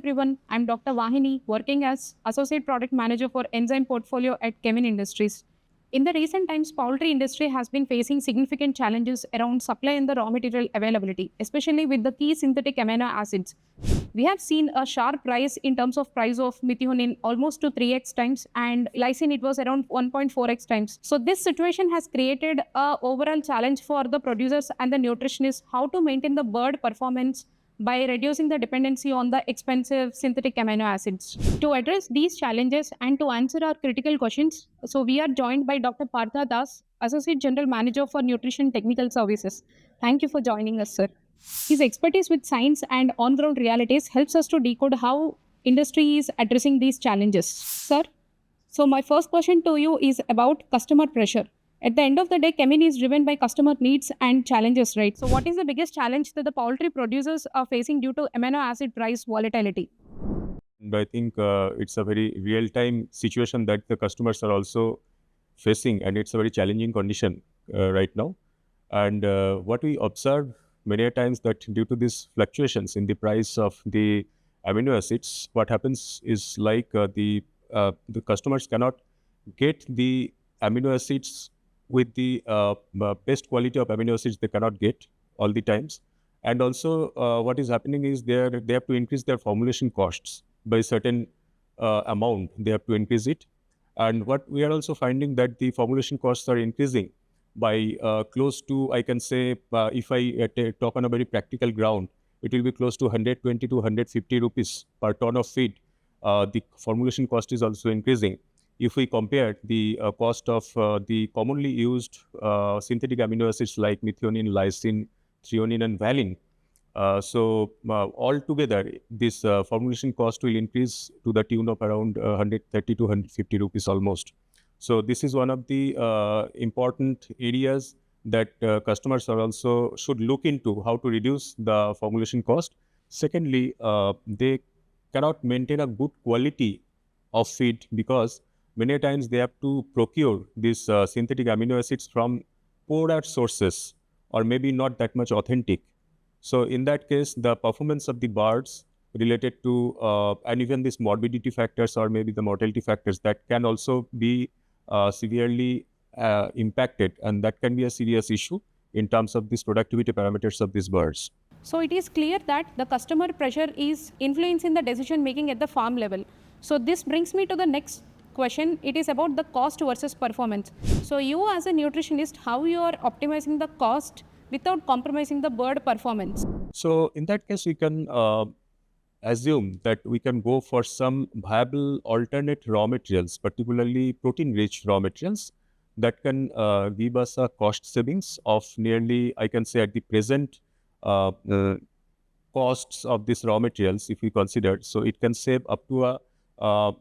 everyone. I'm Dr. Vahini, working as Associate Product Manager for Enzyme Portfolio at Kemin Industries. In the recent times, poultry industry has been facing significant challenges around supply and the raw material availability, especially with the key synthetic amino acids. We have seen a sharp rise in terms of price of methionine almost to 3x times, and lysine it was around 1.4x times. So this situation has created a overall challenge for the producers and the nutritionists how to maintain the bird performance by reducing the dependency on the expensive synthetic amino acids. To address these challenges and to answer our critical questions, so we are joined by Dr. Partha Das, Associate General Manager for Nutrition Technical Services. Thank you for joining us, sir. His expertise with science and on-ground realities helps us to decode how industry is addressing these challenges. Sir, so my first question to you is about customer pressure. At the end of the day, Kemin is driven by customer needs and challenges, right? So what is the biggest challenge that the poultry producers are facing due to amino acid price volatility? And I think it's a very real-time situation that the customers are also facing, and it's a very challenging condition right now. And what we observe many a times that due to these fluctuations in the price of the amino acids, what happens is like the customers cannot get the amino acids with the best quality of amino acids they cannot get all the times. And also what is happening is they have to increase their formulation costs by certain amount. They have to increase it. And what we are also finding that the formulation costs are increasing by close to, I can say, if I talk on a very practical ground, it will be close to 120 to 150 rupees per ton of feed. The formulation cost is also increasing. If we compare the cost of the commonly used synthetic amino acids like methionine, lysine, threonine, and valine, altogether, this formulation cost will increase to the tune of around 130 to 150 rupees almost. So this is one of the important areas that customers are also should look into how to reduce the formulation cost. Secondly, they cannot maintain a good quality of feed because many times they have to procure these synthetic amino acids from poorer sources or maybe not that much authentic. So in that case, the performance of the birds related to and even these morbidity factors or maybe the mortality factors that can also be severely impacted, and that can be a serious issue in terms of these productivity parameters of these birds. So it is clear that the customer pressure is influencing the decision making at the farm level. So this brings me to the next question. It is about the cost versus performance. So you as a nutritionist, how you are optimizing the cost without compromising the bird performance? So in that case, we can assume that we can go for some viable alternate raw materials, particularly protein-rich raw materials that can give us a cost savings of nearly, I can say at the present costs of these raw materials, if we consider, so it can save up to a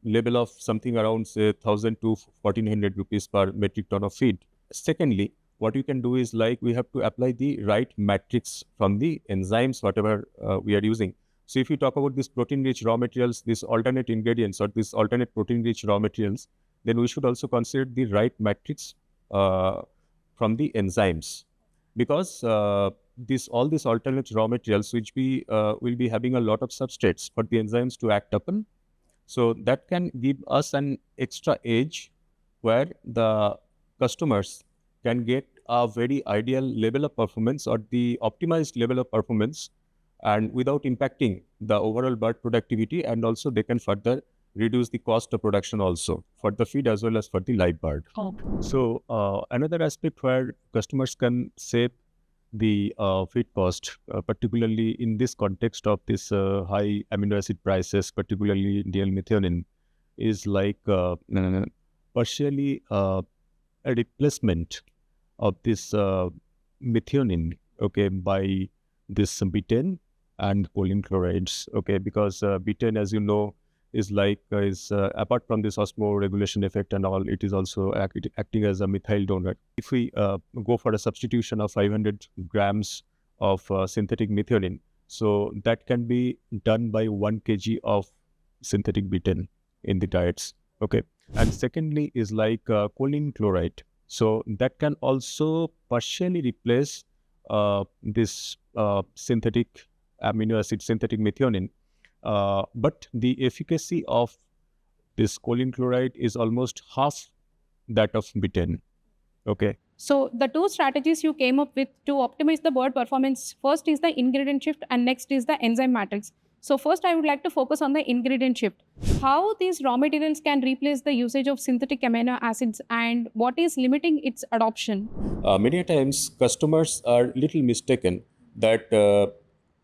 level of something around say 1,000 to 1,400 rupees per metric ton of feed. Secondly, what you can do is like we have to apply the right matrix from the enzymes, whatever we are using. So if you talk about these protein-rich raw materials, these alternate ingredients or these alternate protein-rich raw materials, then we should also consider the right matrix from the enzymes, because all these alternate raw materials which we will be having a lot of substrates for the enzymes to act upon. So that can give us an extra edge where the customers can get a very ideal level of performance or the optimized level of performance, and without impacting the overall bird productivity, and also they can further reduce the cost of production also for the feed as well as for the live bird. So another aspect where customers can save the feed cost, particularly in this context of this high amino acid prices, particularly D-L-methionine, is like partially a replacement of this methionine, okay, by this betaine and choline chlorides, okay, because betaine, as you know, is like apart from this osmoregulation effect and all, it is also acting as a methyl donor. If we go for a substitution of 500 grams of synthetic methionine, so that can be done by 1 kg of synthetic betaine in the diets, okay. And secondly is like choline chloride. So that can also partially replace this synthetic amino acid, synthetic methionine. but the efficacy of this choline chloride is almost half that of betaine. Okay. So the two strategies you came up with to optimize the bird performance, first is the ingredient shift and next is the enzyme matrix. So first I would like to focus on the ingredient shift. How these raw materials can replace the usage of synthetic amino acids and what is limiting its adoption? Many times customers are little mistaken that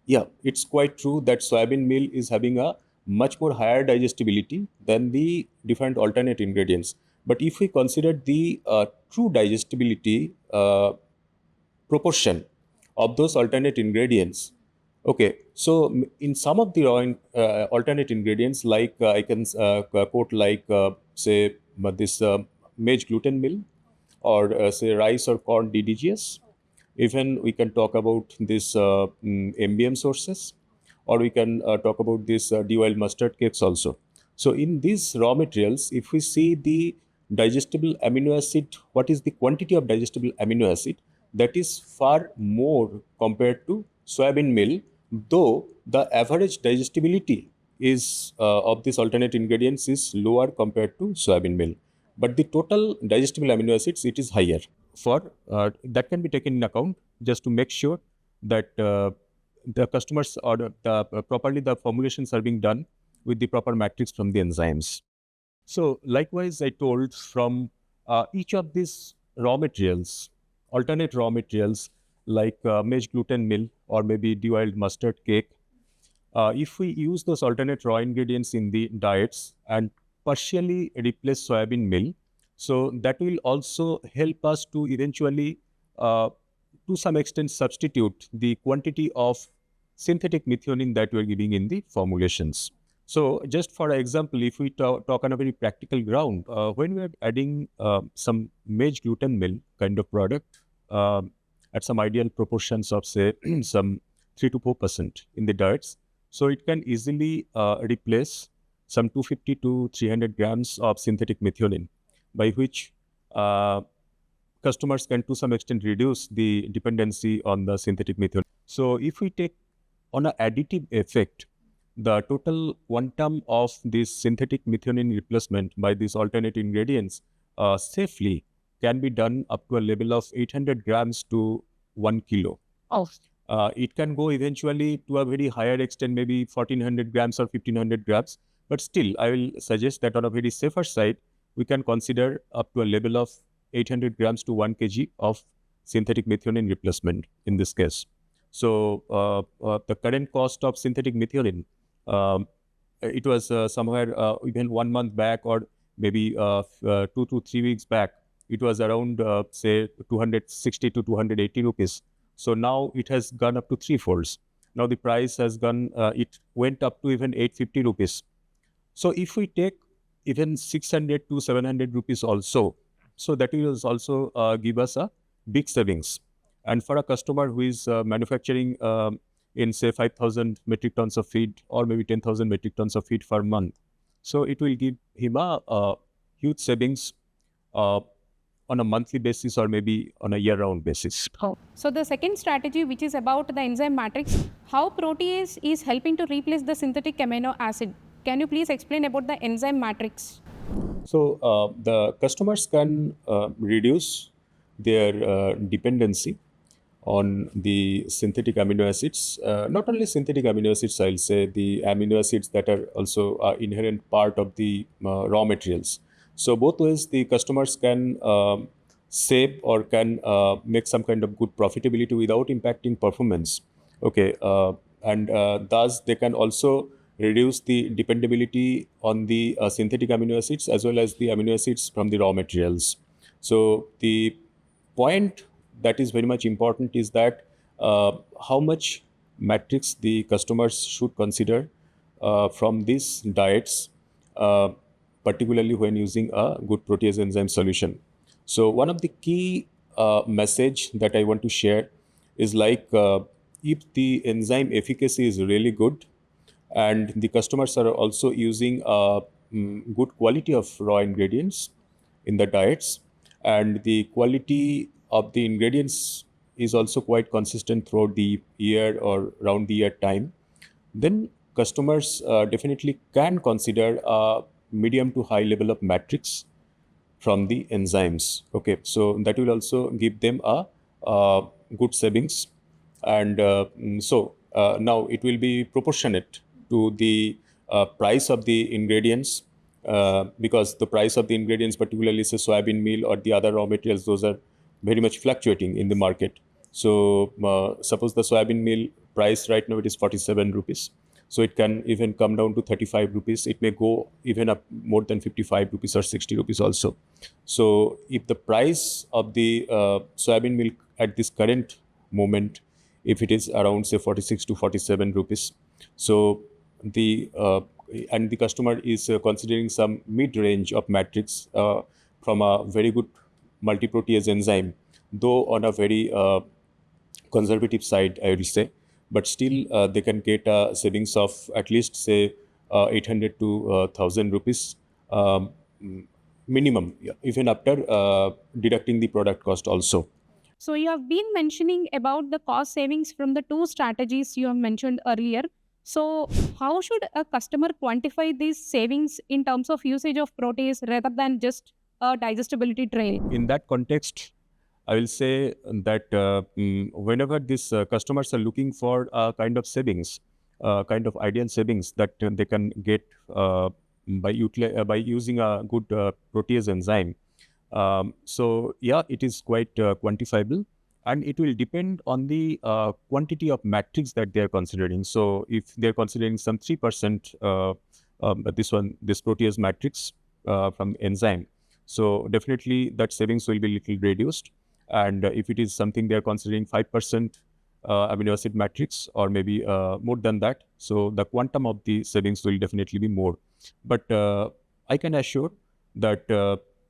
yeah, it's quite true that soybean meal is having a much more higher digestibility than the different alternate ingredients. But if we consider the true digestibility proportion of those alternate ingredients. Okay, so in some of the alternate ingredients, like I can quote like say this maize gluten meal, or say rice or corn DDGS. Even we can talk about this MBM sources, or we can talk about this de-oiled mustard cakes also. So in these raw materials, if we see the digestible amino acid, what is the quantity of digestible amino acid, that is far more compared to soybean meal, though the average digestibility is of these alternate ingredients is lower compared to soybean meal, but the total digestible amino acids, it is higher. For that can be taken in account, just to make sure that the customers or properly the formulations are being done with the proper matrix from the enzymes. So likewise, I told from each of these raw materials, alternate raw materials like maize gluten meal or maybe de-oiled mustard cake, if we use those alternate raw ingredients in the diets and partially replace soybean meal, so that will also help us to eventually, to some extent, substitute the quantity of synthetic methionine that we're giving in the formulations. So just for example, if we talk on a very practical ground, when we are adding some maize gluten meal kind of product at some ideal proportions of say some 3 to 4% in the diets, so it can easily replace some 250 to 300 grams of synthetic methionine, by which customers can to some extent reduce the dependency on the synthetic methionine. So if we take on an additive effect, the total quantum of this synthetic methionine replacement by these alternate ingredients safely can be done up to a level of 800 grams to 1 kilo. Oh, It can go eventually to a very higher extent, maybe 1400 grams or 1500 grams. But still, I will suggest that on a very safer side, we can consider up to a level of 800 grams to 1 kg of synthetic methionine replacement in this case. So the current cost of synthetic methionine, it was somewhere even 1 month back or maybe 2 to 3 weeks back, it was around say 260 to 280 rupees. So now it has gone up to three-folds. Now the price has gone, it went up to even 850 rupees. So if we take even 600 to 700 rupees also, so that will also give us a big savings. And for a customer who is manufacturing in say 5,000 metric tons of feed or maybe 10,000 metric tons of feed per month, so it will give him a huge savings on a monthly basis or maybe on a year-round basis. oh. So the second strategy, which is about the enzyme matrix, how protease is helping to replace the synthetic amino acid. Can you please explain about the enzyme matrix? So the customers can reduce their dependency on the synthetic amino acids. Not only synthetic amino acids, I'll say the amino acids that are also inherent part of the raw materials. So both ways the customers can save or can make some kind of good profitability without impacting performance. Okay, and thus they can also reduce the dependability on the synthetic amino acids as well as the amino acids from the raw materials. So the point that is very much important is that how much matrix the customers should consider from these diets, particularly when using a good protease enzyme solution. So one of the key message that I want to share is like if the enzyme efficacy is really good and the customers are also using good quality of raw ingredients in the diets, and the quality of the ingredients is also quite consistent throughout the year or round the year time, then customers definitely can consider a medium to high level of matrix from the enzymes. Okay, so that will also give them a good savings, and now it will be proportionate to the price of the ingredients, because the price of the ingredients, particularly say soybean meal or the other raw materials, those are very much fluctuating in the market. So suppose the soybean meal price right now it is 47 rupees. So it can even come down to 35 rupees. It may go even up more than 55 rupees or 60 rupees also. So if the price of the soybean milk at this current moment, if it is around say 46 to 47 rupees, so the and the customer is considering some mid-range of matrix from a very good multiprotease enzyme, though on a very conservative side, I will say, but still they can get a savings of at least say 800 to 1000 rupees minimum, yeah, even after deducting the product cost also. So you have been mentioning about the cost savings from the two strategies you have mentioned earlier. So how should a customer quantify these savings in terms of usage of protease rather than just a digestibility trail? In that context, I will say that whenever these customers are looking for a kind of savings, kind of ideal savings that they can get by using a good protease enzyme. So yeah, it is quite quantifiable, and it will depend on the quantity of matrix that they are considering. So if they are considering some 3%, this protease matrix from enzyme, so definitely that savings will be little reduced. And if it is something they are considering 5% amino acid matrix, or maybe more than that, so the quantum of the savings will definitely be more. But I can assure that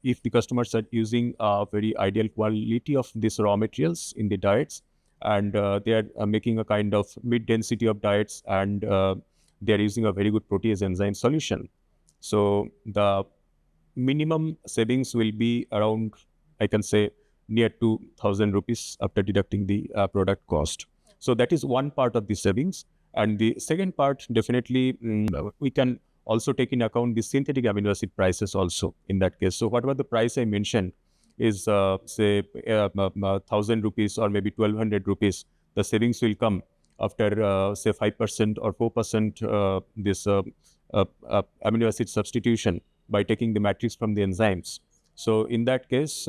if the customers are using a very ideal quality of these raw materials in the diets, and they are making a kind of mid-density of diets, and they are using a very good protease enzyme solution, so the minimum savings will be around, I can say, near to 1000 rupees after deducting the product cost. So that is one part of the savings. And the second part, definitely, we can also take in account the synthetic amino acid prices also in that case. So whatever the price I mentioned is, say, 1000 rupees or maybe 1200 rupees, the savings will come after, say, 5% or 4% this amino acid substitution by taking the matrix from the enzymes. So in that case,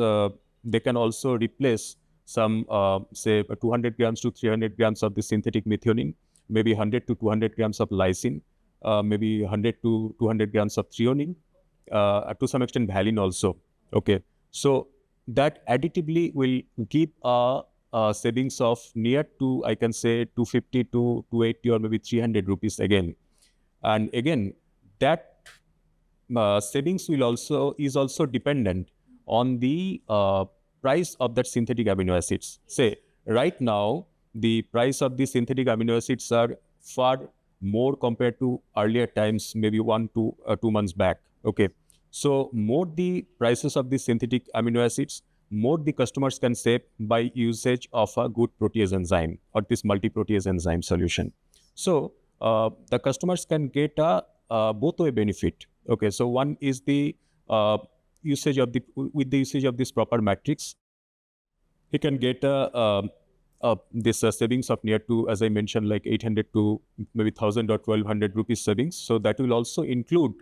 they can also replace some, say, 200 grams to 300 grams of the synthetic methionine, maybe 100 to 200 grams of lysine, maybe 100 to 200 grams of threonine, to some extent Vahini also. Okay, so that additively will give a savings of near to, I can say, 250 to 280 or maybe 300 rupees again. And again, that savings is also dependent on the price of that synthetic amino acids. Say right now, the price of the synthetic amino acids are far more compared to earlier times, maybe 2 months back. Okay, so more the prices of the synthetic amino acids, more the customers can save by usage of a good protease enzyme or this multi-protease enzyme solution. So the customers can get a both way benefit. Okay, so one is the usage of the with the usage of this proper matrix, he can get this savings of near to, as I mentioned, like 800 to maybe 1000 or 1200 rupees savings. So that will also include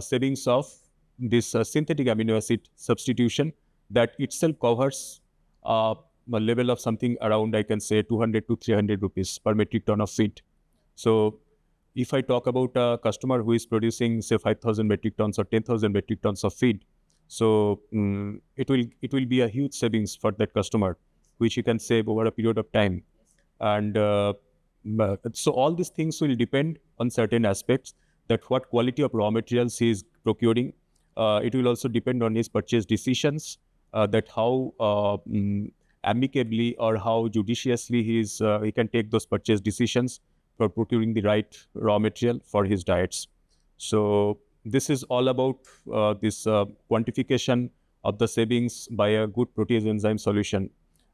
savings of this synthetic amino acid substitution that itself covers a level of something around, I can say, 200 to 300 rupees per metric ton of feed. So if I talk about a customer who is producing, say, 5,000 metric tons or 10,000 metric tons of feed, so it will be a huge savings for that customer, which you can save over a period of time. And so all these things will depend on certain aspects, that what quality of raw materials he is procuring. It will also depend on his purchase decisions, that how amicably or how judiciously he can take those purchase decisions for procuring the right raw material for his diets. So this is all about this quantification of the savings by a good protease enzyme solution.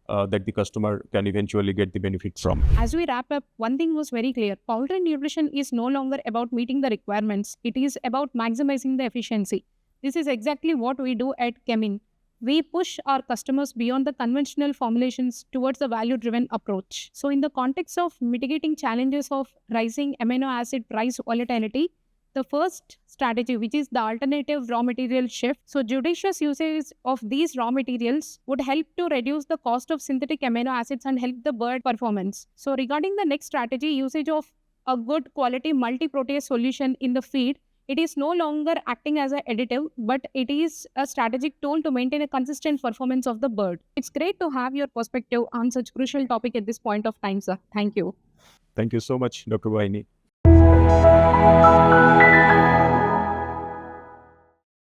that the customer can eventually get the benefit from. As we wrap up, one thing was very clear. Poultry nutrition is no longer about meeting the requirements. It is about maximizing the efficiency. This is exactly what we do at Kemin. We push our customers beyond the conventional formulations towards the value-driven approach. So in the context of mitigating challenges of rising amino acid price volatility, the first strategy, which is the alternative raw material shift. So, judicious usage of these raw materials would help to reduce the cost of synthetic amino acids and help the bird performance. So, regarding the next strategy, usage of a good quality multi-protease solution in the feed, it is no longer acting as an additive, but it is a strategic tool to maintain a consistent performance of the bird. It's great to have your perspective on such crucial topic at this point of time, sir. Thank you. Thank you so much, Dr. Vahini.